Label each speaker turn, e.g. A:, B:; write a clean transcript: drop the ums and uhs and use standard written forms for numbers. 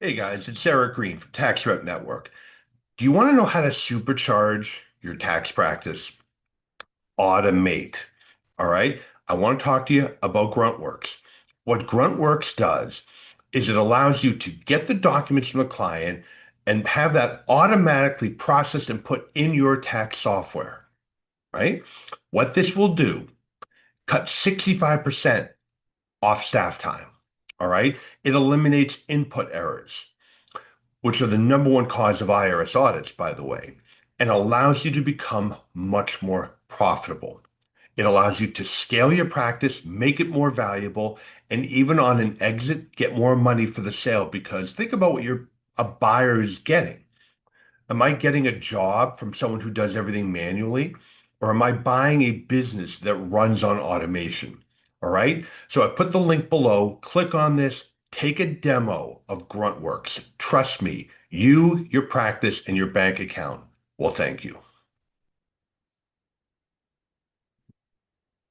A: Hey guys, it's Eric Green from Tax Rep Network. Do you want to know how to supercharge your tax practice? Automate. All right. I want to talk to you about Gruntworks. What Gruntworks does is it allows you to get the documents from the client and have that automatically processed and put in your tax software, right? What this will do, cut 65% off staff time. All right. It eliminates input errors, which are the number one cause of IRS audits, by the way, and allows you to become much more profitable. It allows you to scale your practice, make it more valuable, and even on an exit, get more money for the sale. Because think about what a buyer is getting. Am I getting a job from someone who does everything manually? Or am I buying a business that runs on automation? All right. So I put the link below. Click on this. Take a demo of Gruntworks. Trust me, you, your practice, and your bank account will thank you.